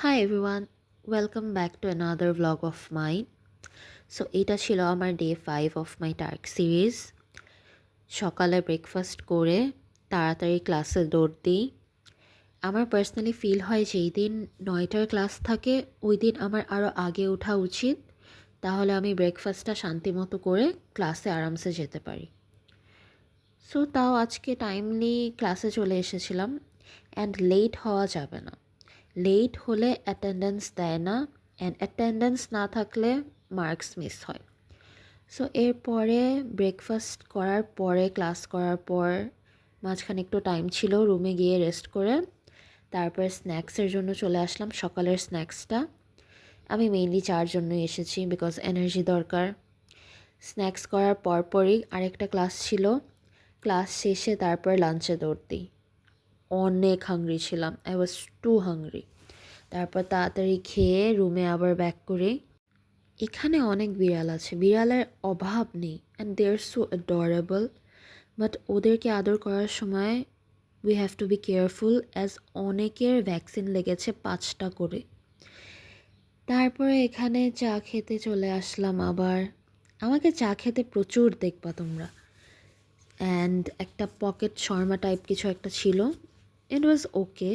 Hi everyone, welcome back to another vlog of mine. এটা ছিল আমার ডে 5 অফ মাই টার্ক সিরিজ। সকালে breakfast করে তাড়াতাড়ি ক্লাসে দৌড় দিই। আমার পার্সোনালি ফিল হয় যেই দিন 9টার ক্লাস থাকে ওই দিন আমার আরও আগে ওঠা উচিত, তাহলে আমি ব্রেকফাস্টটা শান্তিমতো করে ক্লাসে আরামসে যেতে পারি। তাও আজকে টাইমলি ক্লাসে চলে এসেছিলাম অ্যান্ড লেট হওয়া যাবে না। লেট হলে অ্যাটেন্ডেন্স দেয় না, অ্যান্ড অ্যাটেন্ডেন্স না থাকলে মার্কস মিস হয়। এরপরে ব্রেকফাস্ট করার পরে ক্লাস করার পর মাঝখানে একটু টাইম ছিল, রুমে গিয়ে রেস্ট করে তারপর স্ন্যাক্সের জন্য চলে আসলাম। সকালের স্ন্যাক্সটা আমি মেইনলি চার জন্যই এসেছি, বিকজ এনার্জি দরকার। স্ন্যাক্স করার পরপরই আরেকটা ক্লাস ছিল, ক্লাস শেষে তারপর লাঞ্চে দৌড় দিই। অনেক হাংরি ছিলাম, আই ওয়াজ টু হাংরি। তারপর তাড়াতাড়ি খেয়ে রুমে আবার ব্যাক করি। এখানে অনেক বিড়াল আছে, বিড়ালের অভাব নেই, and they are so adorable. But ওদেরকে আদর করার সময় we have to be careful, as অনেকের ভ্যাকসিন লেগেছে 5টা করে। তারপরে এখানে চা খেতে চলে আসলাম আবার। আমাকে চা খেতে প্রচুর দেখবা তোমরা। অ্যান্ড একটা পকেট শর্মা টাইপ কিছু একটা ছিল, ইট ওয়াজ ওকে।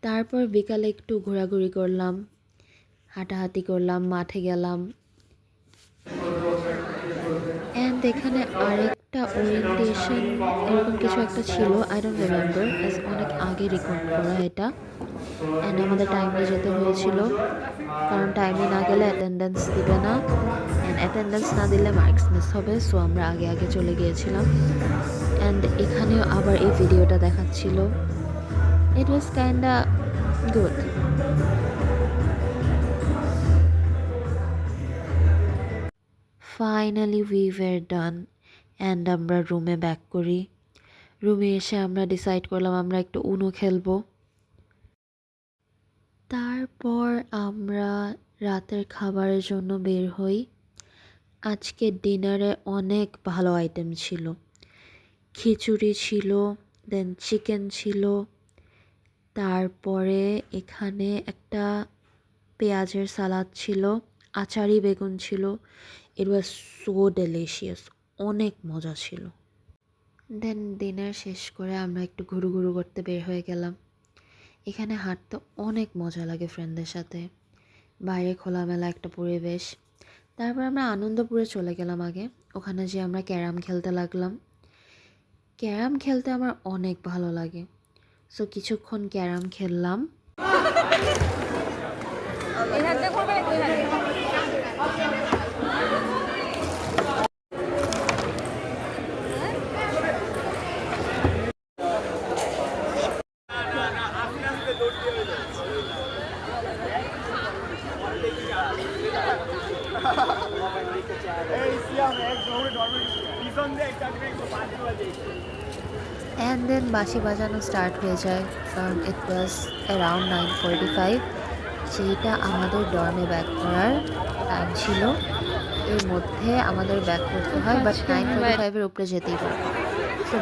তারপর বিকালে একটু ঘোরাঘুরি করলাম, হাঁটাহাঁটি করলাম, মাঠে গেলাম। অ্যান্ড এখানে আরেকটা ওরিয়েন্টেশন এরকম কিছু একটা ছিল, আই ডোন্ট রিমেম্বার, অ্যাজ অনেক আগে রেকর্ড করা এটা। অ্যান্ড আমাদের টাইমলি যেতে হয়েছিল, কারণ টাইমলি না গেলে অ্যাটেন্ডেন্স দিবে না, অ্যান্ড অ্যাটেন্ডেন্স না দিলে মার্কস মিস হবে। আমরা আগে আগে চলে গিয়েছিলাম। অ্যান্ড এখানেও আবার এই ভিডিওটা দেখাচ্ছিল। It was kinda good. Finally we were done, and আমরা রুমে ব্যাক করি। রুমে এসে আমরা ডিসাইড করলাম আমরা একটু উনো খেলবো। তারপর আমরা রাতের খাবারের জন্য বের হই। আজকে ডিনারে অনেক ভালো আইটেম ছিল, খিচুড়ি ছিল, দেন চিকেন ছিল, তারপরে এখানে একটা পেঁয়াজের সালাদ ছিল, আচারি বেগুন ছিল। ইট ওয়াজ সো ডেলিশিয়াস, অনেক মজা ছিল। দেন ডিনার শেষ করে আমরা একটু ঘুরু ঘুরু করতে বের হয়ে গেলাম। এখানে হাঁটতে অনেক মজা লাগে ফ্রেন্ডদের সাথে, বাইরে খোলামেলা একটা পরিবেশ। তারপর আমরা আনন্দপুরে চলে গেলাম আগে, ওখানে যে আমরা ক্যারাম খেলতে লাগলাম। ক্যারাম খেলতে আমার অনেক ভালো লাগে, কিছুক্ষণ ক্যারাম খেললাম। অ্যান্ড দেন বাঁশি বাজানো স্টার্ট হয়ে যায়, কারণ ইট ওয়াজ অ্যারাউন্ড 9:45, যেটা আমাদের ডর্মে ব্যাক করার টাইম ছিল। এর মধ্যে আমাদের ব্যাক করতে হয়, বাট 9:45-এর উপরে যেতেই পারে।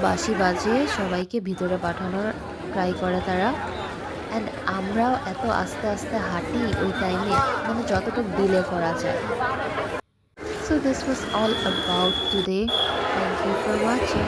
বাঁশি বাজিয়ে সবাইকে ভিতরে পাঠানোর ট্রাই করে তারা। অ্যান্ড আমরাও এত আস্তে আস্তে হাঁটি ওই টাইমে, মানে যতটুকু ডিলে করা যায়। This was all about today. Thank you for watching.